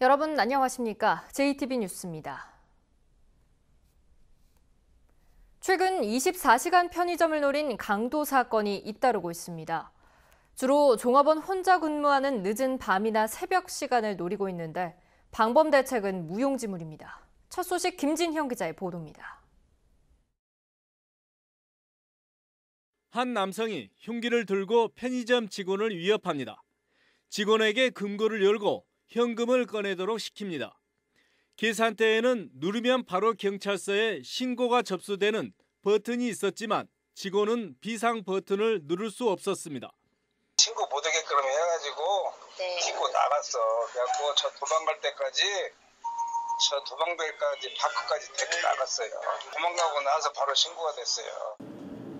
여러분 안녕하십니까? JTB 뉴스입니다. 최근 24시간 편의점을 노린 강도 사건이 잇따르고 있습니다. 주로 종업원 혼자 근무하는 늦은 밤이나 새벽 시간을 노리고 있는데 방범 대책은 무용지물입니다. 첫 소식 김진형 기자의 보도입니다. 한 남성이 흉기를 들고 편의점 직원을 위협합니다. 직원에게 금고를 열고 현금을 꺼내도록 시킵니다. 계산대에는 누르면 바로 경찰서에 신고가 접수되는 버튼이 있었지만 직원은 비상 버튼을 누를 수 없었습니다. 신고 못하게끔 해가지고 신고 나갔어. 그래갖고 저 도망갈 때까지 도망벨까지 바크까지 데리고 나갔어요. 도망가고 나서 바로 신고가 됐어요.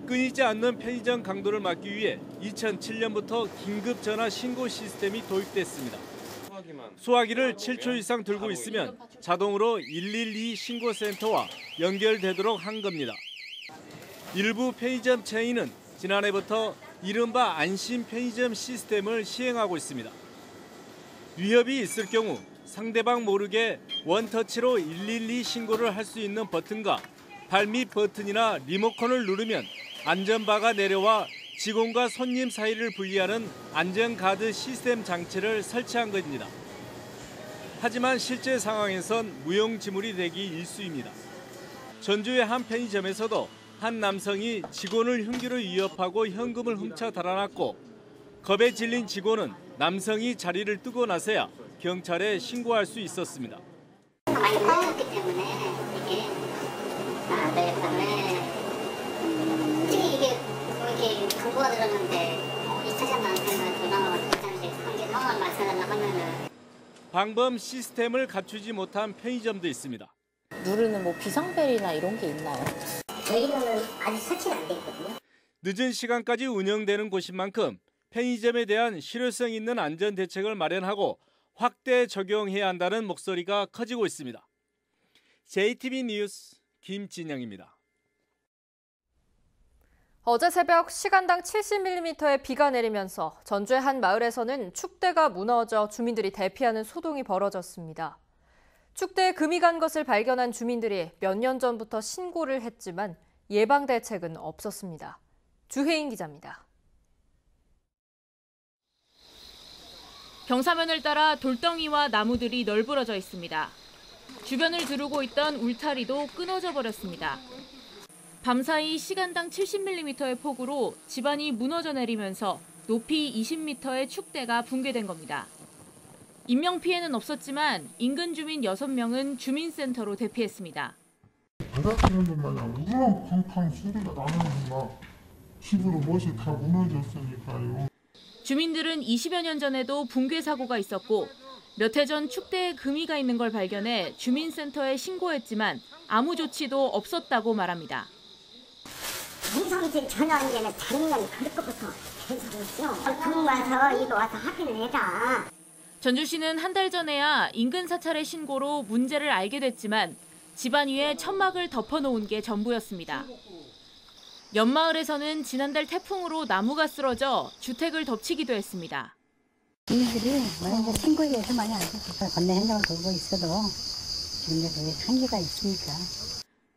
끊이지 않는 편의점 강도를 막기 위해 2007년부터 긴급 전화 신고 시스템이 도입됐습니다. 소화기를 7초 이상 들고 있으면 자동으로 112 신고센터와 연결되도록 한 겁니다. 일부 편의점 체인은 지난해부터 이른바 안심 편의점 시스템을 시행하고 있습니다. 위협이 있을 경우 상대방 모르게 원터치로 112 신고를 할 수 있는 버튼과 발밑 버튼이나 리모컨을 누르면 안전바가 내려와 직원과 손님 사이를 분리하는 안전가드 시스템 장치를 설치한 겁니다. 하지만 실제 상황에선 무용지물이 되기 일쑤입니다. 전주의 한 편의점에서도 한 남성이 직원을 흉기로 위협하고 현금을 훔쳐 달아났고 겁에 질린 직원은 남성이 자리를 뜨고 나서야 경찰에 신고할 수 있었습니다. 많이 무너졌기 때문에 이게 안 되기 때문에 이게 강도가 들었는데 2차전 나한테는 도망가고 괜찮은데 한개 상황을 맞춰달라고 하면은 방범 시스템을 갖추지 못한 편의점도 있습니다. 누르는 비상벨이나 이런 게 있나요? 저희는 아직 설치가 안 돼 있거든요. 늦은 시간까지 운영되는 곳인 만큼 편의점에 대한 실효성 있는 안전 대책을 마련하고 확대 적용해야 한다는 목소리가 커지고 있습니다. JTB 뉴스 김진영입니다. 어제 새벽 시간당 70mm의 비가 내리면서 전주의 한 마을에서는 축대가 무너져 주민들이 대피하는 소동이 벌어졌습니다. 축대에 금이 간 것을 발견한 주민들이 몇 년 전부터 신고를 했지만 예방 대책은 없었습니다. 주혜인 기자입니다. 경사면을 따라 돌덩이와 나무들이 널브러져 있습니다. 주변을 두르고 있던 울타리도 끊어져 버렸습니다. 밤사이 시간당 70mm의 폭우로 집안이 무너져 내리면서 높이 20m의 축대가 붕괴된 겁니다. 인명피해는 없었지만 인근 주민 6명은 주민센터로 대피했습니다. 바닥에는 마냥 우렁팡팡 소리가 나는 막 집으로 못이 다 무너졌으니까요. 주민들은 20여 년 전에도 붕괴 사고가 있었고 몇 해 전 축대에 금이가 있는 걸 발견해 주민센터에 신고했지만 아무 조치도 없었다고 말합니다. 무상질 전혀 안 되는 다른 건 그럴 것부터 괜찮았죠. 금 와서 이거 와서 합의를 해라. 전주시는 한 달 전에야 인근 사찰의 신고로 문제를 알게 됐지만 집안 위에 천막을 덮어놓은 게 전부였습니다. 옆마을에서는 지난달 태풍으로 나무가 쓰러져 주택을 덮치기도 했습니다. 주민들이 먼저 신고에 대해서 많이 알고 있어요. 건너 현장을 돌고 있어도 주민들이 한계가 있으니까.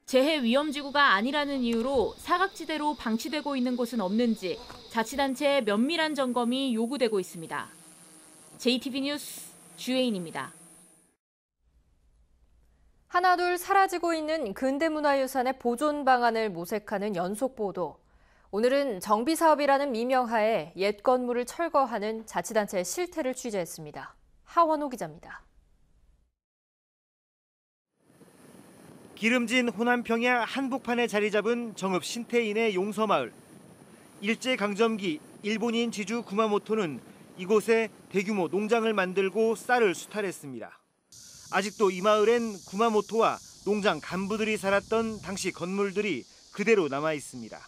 재해 위험지구가 아니라는 이유로 사각지대로 방치되고 있는 곳은 없는지 자치단체의 면밀한 점검이 요구되고 있습니다. JTB 뉴스 주혜인입니다. 하나둘 사라지고 있는 근대문화유산의 보존 방안을 모색하는 연속 보도. 오늘은 정비사업이라는 미명하에 옛 건물을 철거하는 자치단체의 실태를 취재했습니다. 하원호 기자입니다. 기름진 호남평야 한복판에 자리 잡은 정읍 신태인의 용서마을. 일제강점기 일본인 지주 구마모토는 이곳에 대규모 농장을 만들고 쌀을 수탈했습니다. 아직도 이 마을엔 구마모토와 농장 간부들이 살았던 당시 건물들이 그대로 남아 있습니다.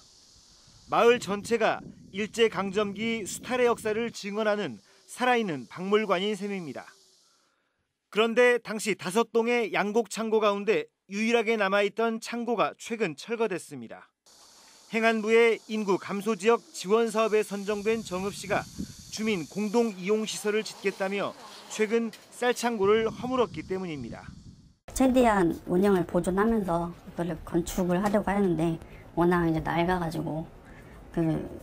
마을 전체가 일제강점기 수탈의 역사를 증언하는 살아있는 박물관인 셈입니다. 그런데 당시 5동의 양곡 창고 가운데 유일하게 남아있던 창고가 최근 철거됐습니다. 행안부의 인구 감소 지역 지원 사업에 선정된 정읍시가 주민 공동 이용 시설을 짓겠다며 최근 쌀창고를 허물었기 때문입니다. 최대한 운영을 보존하면서 건축을 하려고 하는데 워낙 이제 낡아가지고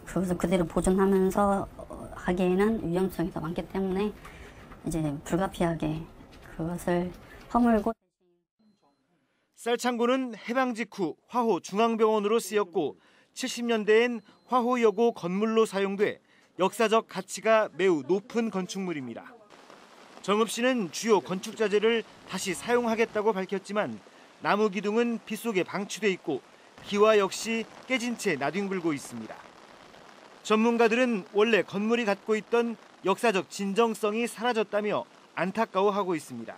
그것을 그대로 보존하면서 하기에는 위험성이 더 많기 때문에 이제 불가피하게 그것을 허물고. 쌀창고는 해방 직후 화호 중앙병원으로 쓰였고 70년대엔 화호여고 건물로 사용돼 역사적 가치가 매우 높은 건축물입니다. 정읍 씨는 주요 건축 자재를 다시 사용하겠다고 밝혔지만 나무 기둥은 빗속에 방치돼 있고 기와 역시 깨진 채 나뒹굴고 있습니다. 전문가들은 원래 건물이 갖고 있던 역사적 진정성이 사라졌다며 안타까워하고 있습니다.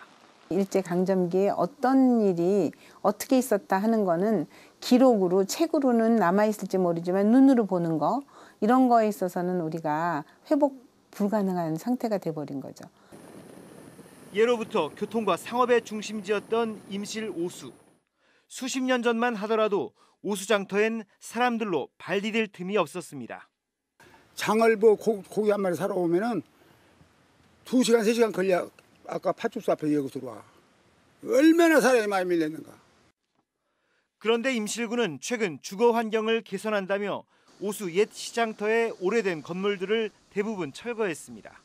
일제강점기에 어떤 일이 어떻게 있었다 하는 거는 기록으로 책으로는 남아있을지 모르지만 눈으로 보는 거 이런 거에 있어서는 우리가 회복 불가능한 상태가 돼버린 거죠. 예로부터 교통과 상업의 중심지였던 임실 오수. 수십 년 전만 하더라도 오수장터엔 사람들로 발 디딜 틈이 없었습니다. 장을 고기 한 마리 사러 오면은 2시간, 3시간 걸려 아까 파출소 앞에 여기 들어와. 얼마나 사람이 많이 밀렸는가. 그런데 임실구는 최근 주거 환경을 개선한다며 오수 옛 시장터의 오래된 건물들을 대부분 철거했습니다.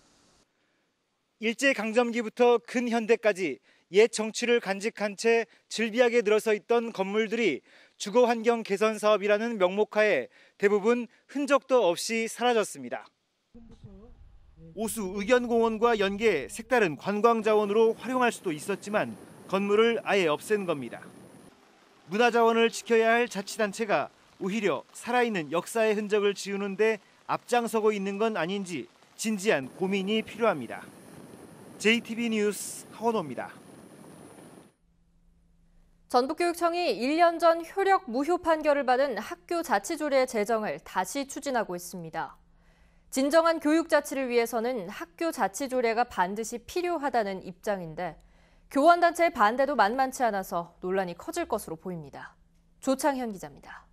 일제강점기부터 근현대까지 옛 정취를 간직한 채 즐비하게 늘어서 있던 건물들이 주거환경 개선 사업이라는 명목하에 대부분 흔적도 없이 사라졌습니다. 오수 의견공원과 연계 색다른 관광자원으로 활용할 수도 있었지만 건물을 아예 없앤 겁니다. 문화자원을 지켜야 할 자치단체가 오히려 살아있는 역사의 흔적을 지우는데 앞장서고 있는 건 아닌지 진지한 고민이 필요합니다. JTB 뉴스 하원호입니다. 전북교육청이 1년 전 효력 무효 판결을 받은 학교 자치조례 제정을 다시 추진하고 있습니다. 진정한 교육 자치를 위해서는 학교 자치조례가 반드시 필요하다는 입장인데 교원단체의 반대도 만만치 않아서 논란이 커질 것으로 보입니다. 조창현 기자입니다.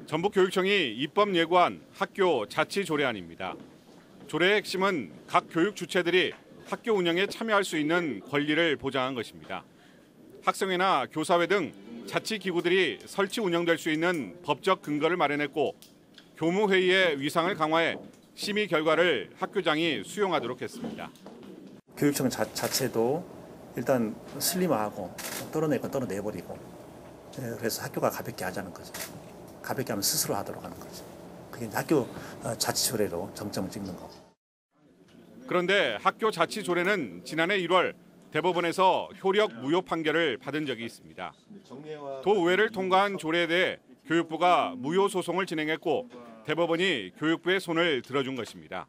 전북교육청이 입법 예고한 학교 자치조례안입니다. 조례의 핵심은 각 교육 주체들이 학교 운영에 참여할 수 있는 권리를 보장한 것입니다. 학생회나 교사회 등 자치기구들이 설치 운영될 수 있는 법적 근거를 마련했고 교무회의의 위상을 강화해 심의 결과를 학교장이 수용하도록 했습니다. 교육청 자체도 일단 슬림화하고 떨어낼 건 떨어내버리고 그래서 학교가 가볍게 하자는 거죠. 가볍게 하면 스스로 하도록 하는 거죠. 그게 학교 자치조례로 정점을 찍는 거고. 그런데 학교 자치조례는 지난해 1월 대법원에서 효력 무효 판결을 받은 적이 있습니다. 도의회를 통과한 조례에 대해 교육부가 무효 소송을 진행했고 대법원이 교육부의 손을 들어준 것입니다.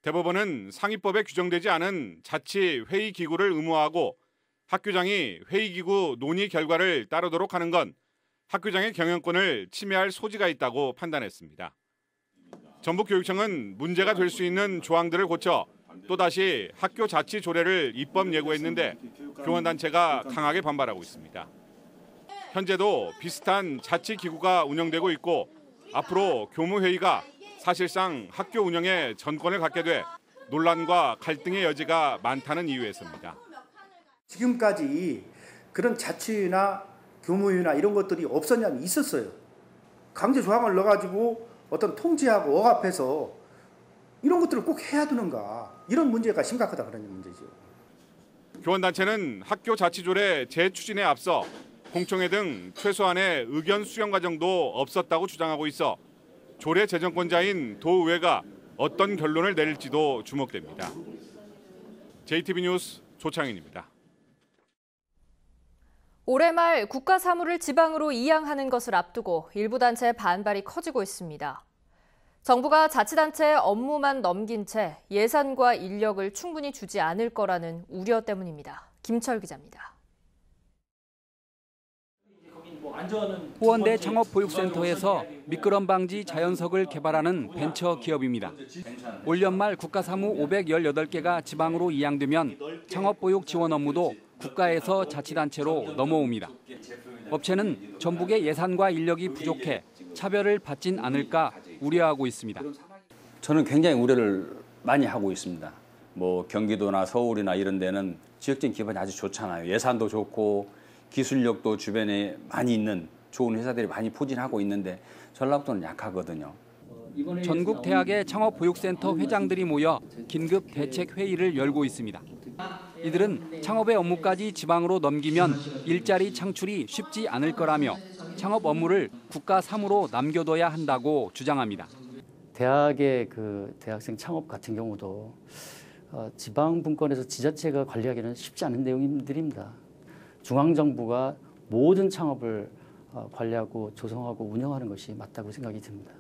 대법원은 상위법에 규정되지 않은 자치 회의 기구를 의무화하고 학교장이 회의 기구 논의 결과를 따르도록 하는 건 학교장의 경영권을 침해할 소지가 있다고 판단했습니다. 전북교육청은 문제가 될 수 있는 조항들을 고쳐 또다시 학교 자치 조례를 입법 예고했는데 교원단체가 강하게 반발하고 있습니다. 현재도 비슷한 자치기구가 운영되고 있고 앞으로 교무회의가 사실상 학교 운영에 전권을 갖게 돼 논란과 갈등의 여지가 많다는 이유에서입니다. 지금까지 그런 자치나 교무회의나 이런 것들이 없었냐면 있었어요. 강제 조항을 넣어가지고 어떤 통제하고 억압해서 이런 것들을 꼭 해야 되는가. 이런 문제가 심각하다 그런 문제죠. 교원단체는 학교 자치조례 재추진에 앞서 공청회 등 최소한의 의견 수렴 과정도 없었다고 주장하고 있어 조례 제정권자인 도의회가 어떤 결론을 내릴지도 주목됩니다. JTB 뉴스 조창인입니다. 올해 말 국가 사무를 지방으로 이양하는 것을 앞두고 일부 단체의 반발이 커지고 있습니다. 정부가 자치단체에 업무만 넘긴 채 예산과 인력을 충분히 주지 않을 거라는 우려 때문입니다. 김철 기자입니다. 호원대 창업보육센터에서 미끄럼 방지 자연석을 개발하는 벤처 기업입니다. 올 연말 국가사무 518개가 지방으로 이양되면 창업보육 지원 업무도 국가에서 자치단체로 넘어옵니다. 업체는 전북의 예산과 인력이 부족해 차별을 받진 않을까 우려하고 있습니다. 저는 굉장히 우려를 많이 하고 있습니다. 뭐 경기도나 서울이나 이런 데는 지역적인 기반이 아주 좋잖아요. 예산도 좋고 기술력도 주변에 많이 있는 좋은 회사들이 많이 포진하고 있는데 전라북도는 약하거든요. 전국 대학의 창업보육센터 회장들이 모여 긴급 대책 회의를 열고 있습니다. 이들은 창업의 업무까지 지방으로 넘기면 일자리 창출이 쉽지 않을 거라며 창업 업무를 국가 사무로 남겨둬야 한다고 주장합니다. 대학의 그 대학생 창업 같은 경우도 지방 분권에서 지자체가 관리하기는 쉽지 않은 내용들입니다. 중앙정부가 모든 창업을 관리하고 조성하고 운영하는 것이 맞다고 생각이 듭니다.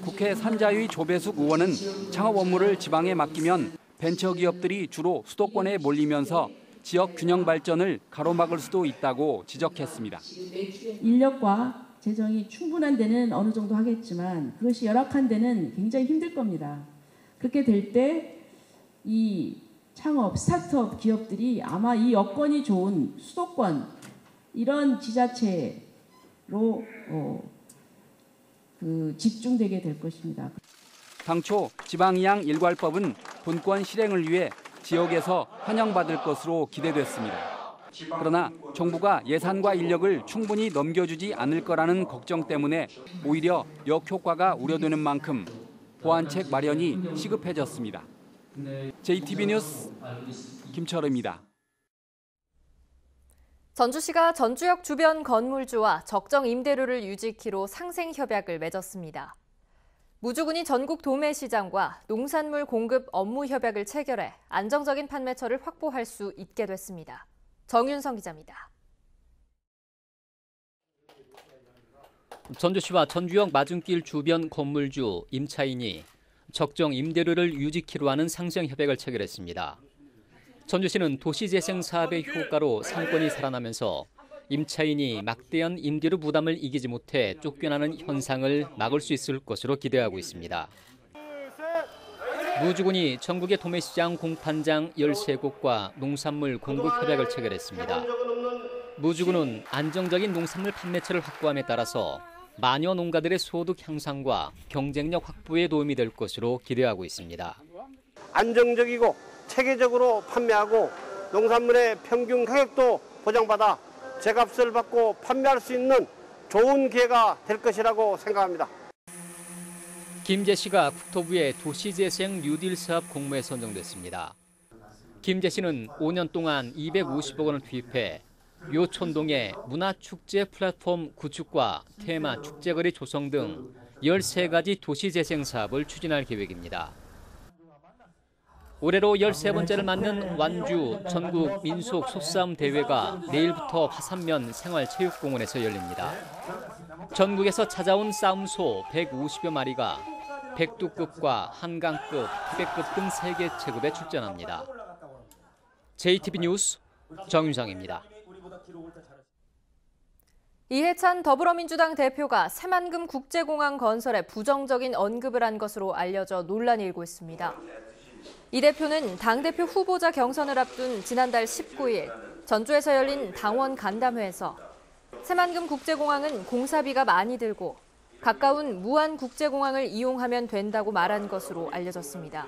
국회 산자위 조배숙 의원은 창업 업무를 지방에 맡기면 벤처기업들이 주로 수도권에 몰리면서 지역 균형 발전을 가로막을 수도 있다고 지적했습니다. 인력과 재정이 충분한 데는 어느 정도 하겠지만 그것이 열악한 데는 굉장히 힘들 겁니다. 그렇게 될 때 이 창업, 스타트업 기업들이 아마 이 여건이 좋은 수도권 이런 지자체로 집중되게 될 것입니다. 당초 지방이양 일괄법은 분권 실행을 위해 지역에서 환영받을 것으로 기대됐습니다. 그러나 정부가 예산과 인력을 충분히 넘겨주지 않을 거라는 걱정 때문에 오히려 역효과가 우려되는 만큼 보완책 마련이 시급해졌습니다. JTB 뉴스 김철우입니다. 전주시가 전주역 주변 건물주와 적정 임대료를 유지키로 상생협약을 맺었습니다. 무주군이 전국 도매시장과 농산물 공급 업무 협약을 체결해 안정적인 판매처를 확보할 수 있게 됐습니다. 정윤성 기자입니다. 전주시와 전주역 맞은길 주변 건물주 임차인이 적정 임대료를 유지키로 하는 상생협약을 체결했습니다. 전주시는 도시재생 사업의 효과로 상권이 살아나면서 임차인이 막대한 임대료 부담을 이기지 못해 쫓겨나는 현상을 막을 수 있을 것으로 기대하고 있습니다. 무주군이 전국의 도매시장 공판장 13곳과 농산물 공급 협약을 체결했습니다. 무주군은 안정적인 농산물 판매처를 확보함에 따라서 마녀 농가들의 소득 향상과 경쟁력 확보에 도움이 될 것으로 기대하고 있습니다. 안정적이고 체계적으로 판매하고 농산물의 평균 가격도 보장받아 제값을 받고 판매할 수 있는 좋은 기회가 될 것이라고 생각합니다. 김재 씨가 국토부의 도시재생 뉴딜 사업 공모에 선정됐습니다. 김재 씨는 5년 동안 250억 원을 투입해 요촌동의 문화축제 플랫폼 구축과 테마 축제거리 조성 등 13가지 도시재생 사업을 추진할 계획입니다. 올해로 13번째를 맞는 완주 전국 민속 소싸움 대회가 내일부터 화산면 생활체육공원에서 열립니다. 전국에서 찾아온 싸움소 150여 마리가 백두급과 한강급, 티백급 등 3개 체급에 출전합니다. JTB 뉴스 정윤상입니다. 이해찬 더불어민주당 대표가 새만금 국제공항 건설에 부정적인 언급을 한 것으로 알려져 논란이 일고 있습니다. 이 대표는 당대표 후보자 경선을 앞둔 지난달 19일 전주에서 열린 당원 간담회에서 새만금 국제공항은 공사비가 많이 들고 가까운 무안 국제공항을 이용하면 된다고 말한 것으로 알려졌습니다.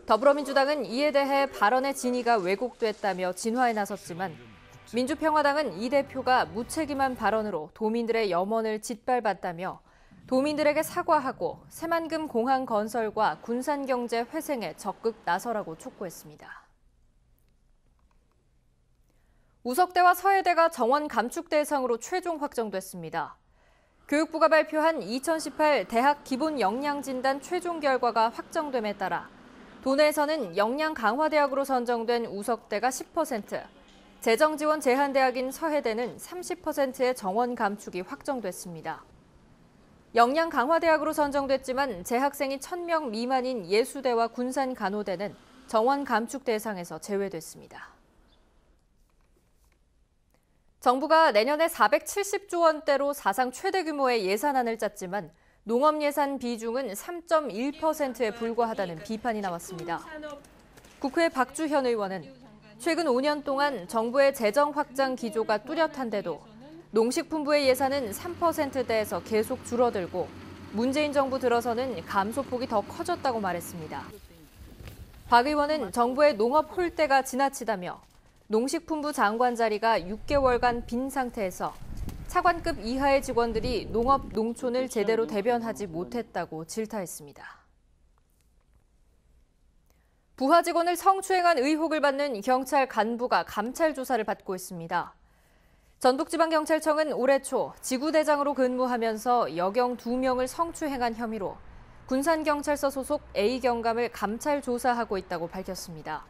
더불어민주당은 이에 대해 발언의 진위가 왜곡됐다며 진화에 나섰지만 민주평화당은 이 대표가 무책임한 발언으로 도민들의 염원을 짓밟았다며 도민들에게 사과하고 새만금 공항 건설과 군산경제 회생에 적극 나서라고 촉구했습니다. 우석대와 서해대가 정원 감축 대상으로 최종 확정됐습니다. 교육부가 발표한 2018 대학 기본 역량 진단 최종 결과가 확정됨에 따라 도내에서는 역량 강화대학으로 선정된 우석대가 10%, 재정지원 제한대학인 서해대는 30%의 정원 감축이 확정됐습니다. 역량 강화대학으로 선정됐지만 재학생이 1,000명 미만인 예수대와 군산간호대는 정원 감축 대상에서 제외됐습니다. 정부가 내년에 470조 원대로 사상 최대 규모의 예산안을 짰지만 농업 예산 비중은 3.1%에 불과하다는 비판이 나왔습니다. 국회 박주현 의원은 최근 5년 동안 정부의 재정 확장 기조가 뚜렷한데도 농식품부의 예산은 3%대에서 계속 줄어들고 문재인 정부 들어서는 감소폭이 더 커졌다고 말했습니다. 박 의원은 정부의 농업 홀대가 지나치다며 농식품부 장관 자리가 6개월간 빈 상태에서 차관급 이하의 직원들이 농업, 농촌을 제대로 대변하지 못했다고 질타했습니다. 부하 직원을 성추행한 의혹을 받는 경찰 간부가 감찰 조사를 받고 있습니다. 전북지방경찰청은 올해 초 지구대장으로 근무하면서 여경 2명을 성추행한 혐의로 군산경찰서 소속 A경감을 감찰 조사하고 있다고 밝혔습니다.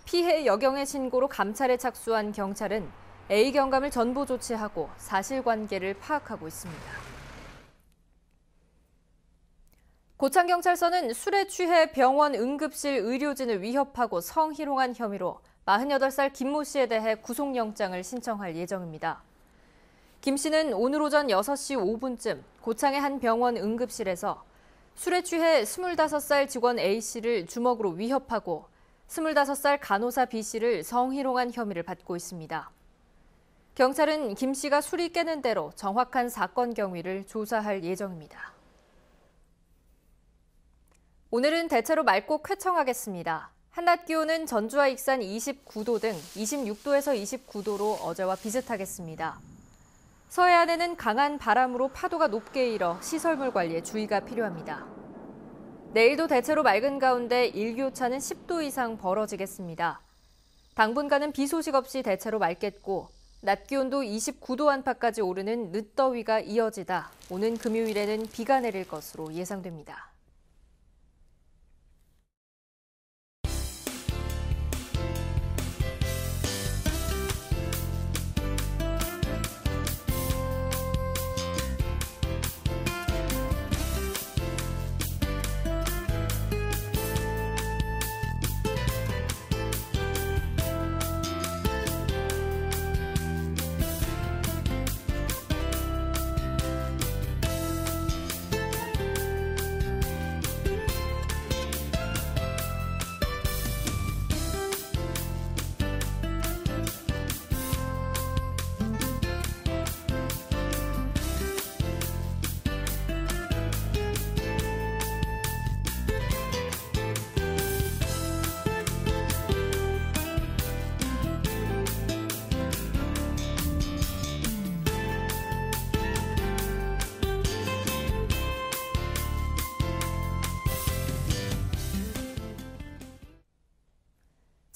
피해 여경의 신고로 감찰에 착수한 경찰은 A경감을 전보 조치하고 사실관계를 파악하고 있습니다. 고창경찰서는 술에 취해 병원 응급실 의료진을 위협하고 성희롱한 혐의로 48살 김모 씨에 대해 구속영장을 신청할 예정입니다. 김 씨는 오늘 오전 6시 5분쯤 고창의 한 병원 응급실에서 술에 취해 25살 직원 A 씨를 주먹으로 위협하고 25살 간호사 B 씨를 성희롱한 혐의를 받고 있습니다. 경찰은 김 씨가 술이 깨는 대로 정확한 사건 경위를 조사할 예정입니다. 오늘은 대체로 맑고 쾌청하겠습니다. 한낮 기온은 전주와 익산 29도 등 26도에서 29도로 어제와 비슷하겠습니다. 서해안에는 강한 바람으로 파도가 높게 일어 시설물 관리에 주의가 필요합니다. 내일도 대체로 맑은 가운데 일교차는 10도 이상 벌어지겠습니다. 당분간은 비 소식 없이 대체로 맑겠고 낮 기온도 29도 안팎까지 오르는 늦더위가 이어지다 오는 금요일에는 비가 내릴 것으로 예상됩니다.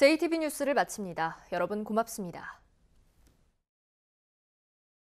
JTB 뉴스를 마칩니다. 여러분 고맙습니다.